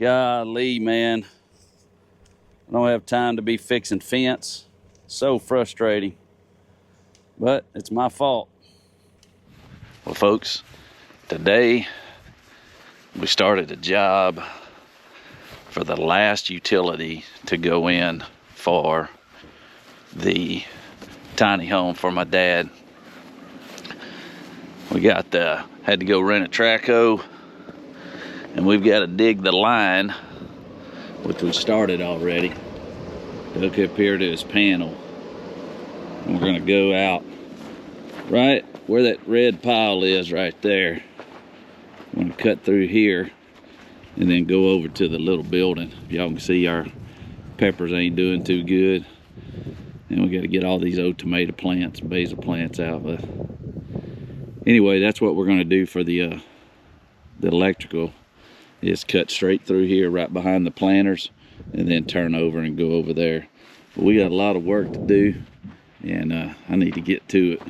Golly, man. I don't have time to be fixing fence. So frustrating. But it's my fault. Well, folks, today we started a job for the last utility to go in for the tiny home for my dad. We got had to go rent a track hoe, and we've got to dig the line, which we started already, to hook up here to his panel. And we're gonna go out right where that red pile is right there. I'm gonna cut through here and then go over to the little building. Y'all can see our peppers ain't doing too good. And we got to get all these old tomato plants, basil plants out. But anyway, that's what we're going to do for the electrical. Is cut straight through here right behind the planters and then turn over and go over there. But we got a lot of work to do, and I need to get to it.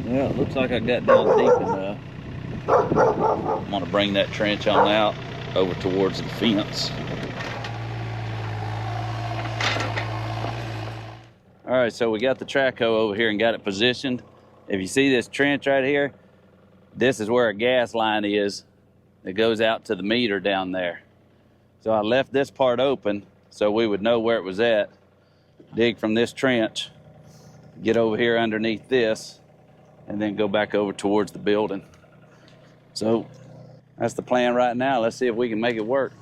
Well, it looks like I got down deep enough. I'm gonna bring that trench on out over towards the fence. All right, so we got the track hoe over here and got it positioned. If you see this trench right here, this is where a gas line is that goes out to the meter down there. So I left this part open so we would know where it was at. Dig from this trench, get over here underneath this, and then go back over towards the building. So that's the plan right now. Let's see if we can make it work.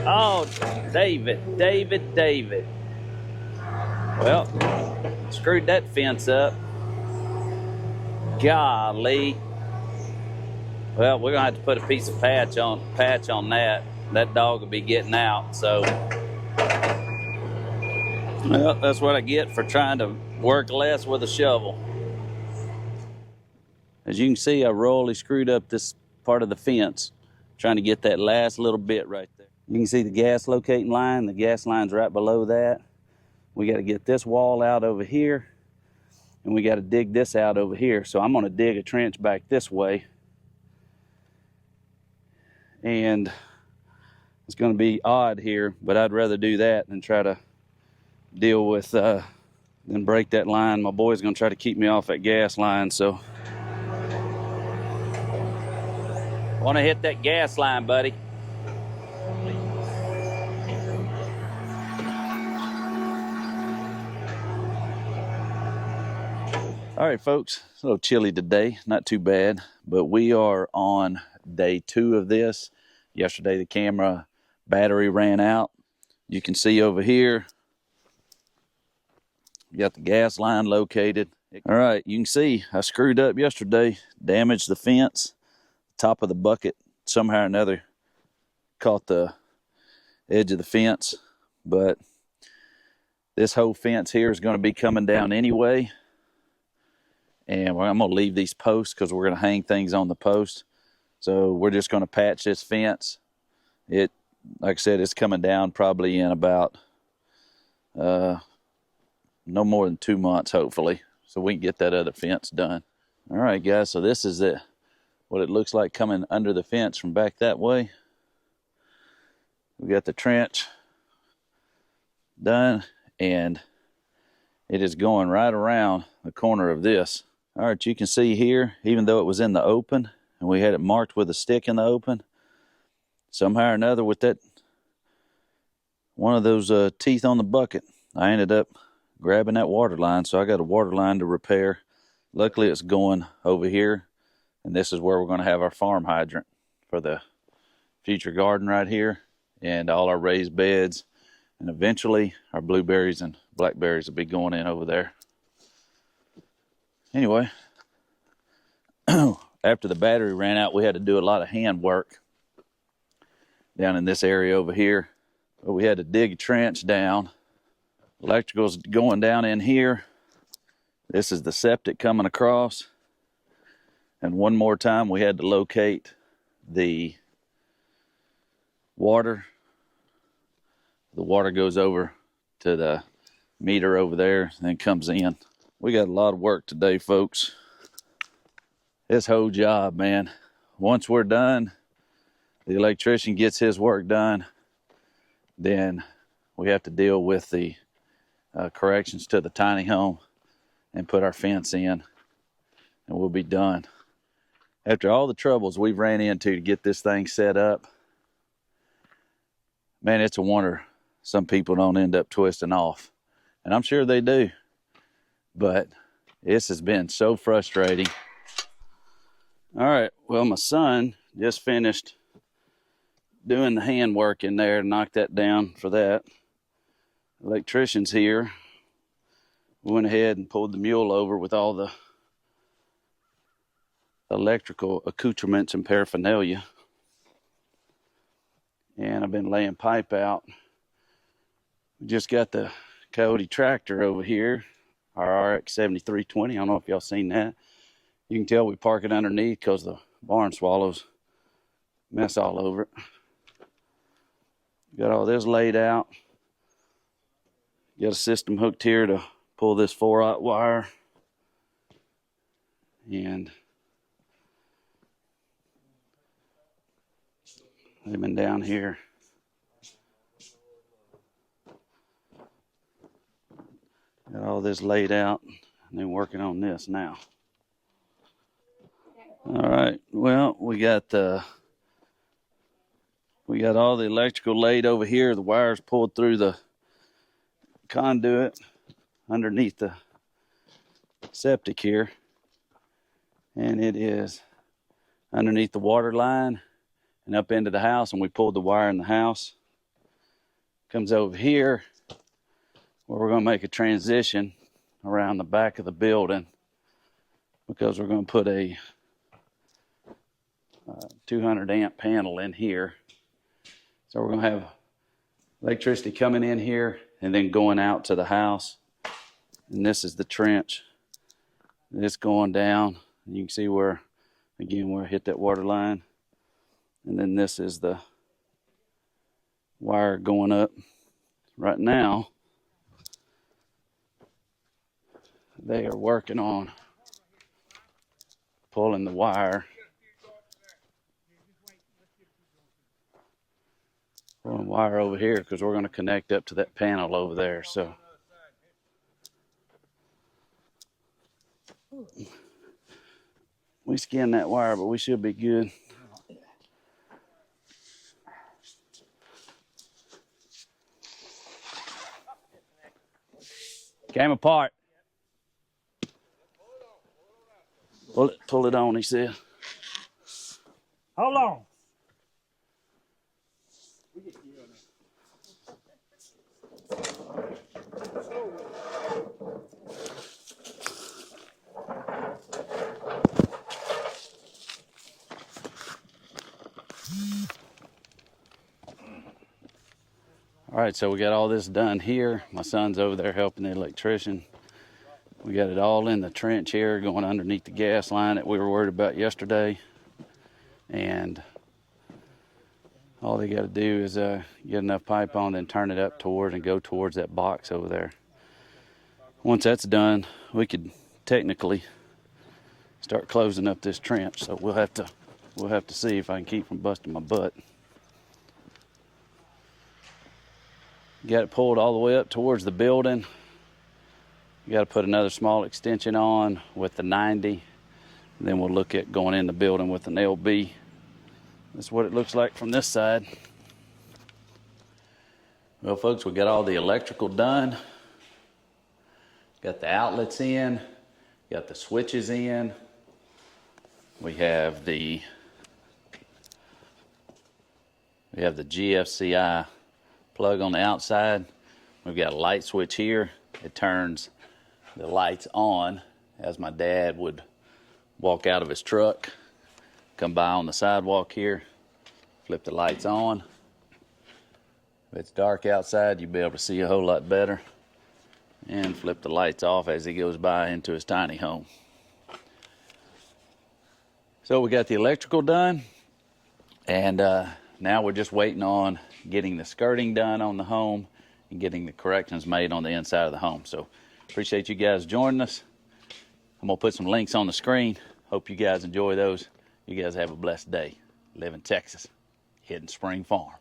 Oh, David. Well, screwed that fence up. Golly. Well, we're gonna have to put a piece of patch on that. That dog will be getting out. So, well, that's what I get for trying to work less with a shovel. As you can see, I royally screwed up this part of the fence, trying to get that last little bit right there. You can see the gas locating line. The gas line's right below that. We got to get this wall out over here, and we got to dig this out over here. So I'm gonna dig a trench back this way. And it's going to be odd here, but I'd rather do that than try to deal with than break that line. My boy's going to try to keep me off that gas line, so want to hit that gas line, buddy. All right, folks, it's a little chilly today, not too bad, but we are on day 2 of this. Yesterday the camera battery ran out. You can see over here, you got the gas line located. All right, you can see I screwed up yesterday, damaged the fence. Top of the bucket somehow or another caught the edge of the fence, but this whole fence here is going to be coming down anyway. And I'm going to leave these posts because we're going to hang things on the post. So we're just going to patch this fence. Like I said, it's coming down probably in about no more than 2 months, hopefully, so we can get that other fence done. All right, guys, so this is what it looks like coming under the fence from back that way. We got the trench done, and it is going right around the corner of this. All right, you can see here, even though it was in the open, and we had it marked with a stick in the open, somehow or another with that one of those teeth on the bucket, I ended up grabbing that water line. So I got a water line to repair. Luckily it's going over here, and this is where we're going to have our farm hydrant for the future garden right here, and all our raised beds, and eventually our blueberries and blackberries will be going in over there. Anyway, after the battery ran out, we had to do a lot of hand work down in this area over here. But we had to dig a trench down. Electrical's going down in here. This is the septic coming across. And one more time, we had to locate the water. The water goes over to the meter over there and then comes in. We got a lot of work today, folks. This whole job, man. Once we're done, the electrician gets his work done, then we have to deal with the corrections to the tiny home and put our fence in, and we'll be done. After all the troubles we've ran into to get this thing set up, man, it's a wonder some people don't end up twisting off. And I'm sure they do. But this has been so frustrating. All right, well, my son just finished doing the hand work in there, knocked that down for that. Electrician's here. We went ahead and pulled the mule over with all the electrical accoutrements and paraphernalia. And I've been laying pipe out. We just got the Coyote tractor over here, our RX 7320. I don't know if y'all seen that. You can tell we park it underneath because the barn swallows mess all over it. Got all this laid out. Got a system hooked here to pull this 4-aught wire. And they've been down here. Got all this laid out and then working on this now. All right, well, we got all the electrical laid over here. The wires pulled through the conduit underneath the septic here. And it is underneath the water line and up into the house, and we pulled the wire in the house. Comes over here where we're going to make a transition around the back of the building because we're going to put a 200 amp panel in here. So we're going to have electricity coming in here and then going out to the house. And this is the trench. It's going down. You can see where I hit that water line. And then this is the wire going up. Right now, they are working on pulling the wire. Pulling the wire over here because we're going to connect up to that panel over there. So we skinned that wire, but we should be good. Came apart. Pull it on, he said. Hold on. All right, so we got all this done here. My son's over there helping the electrician. We got it all in the trench here going underneath the gas line that we were worried about yesterday. And all they got to do is get enough pipe on, then turn it up towards and go towards that box over there. Once that's done, we could technically start closing up this trench. So we'll have to see if I can keep from busting my butt. Got it pulled all the way up towards the building. You got to put another small extension on with the 90. Then we'll look at going in the building with an LB. That's what it looks like from this side. Well, folks, we got all the electrical done. Got the outlets in. Got the switches in. We have the GFCI plug on the outside. We've got a light switch here. It turns the lights on as my dad would walk out of his truck come by on the sidewalk here, flip the lights on. If it's dark outside, you'll be able to see a whole lot better. And flip the lights off as he goes by into his tiny home. So we got the electrical done, and now we're just waiting on getting the skirting done on the home and getting the corrections made on the inside of the home. So appreciate you guys joining us. I'm gonna put some links on the screen. Hope you guys enjoy those. You guys have a blessed day. Live in Texas, hidden Spring Farm.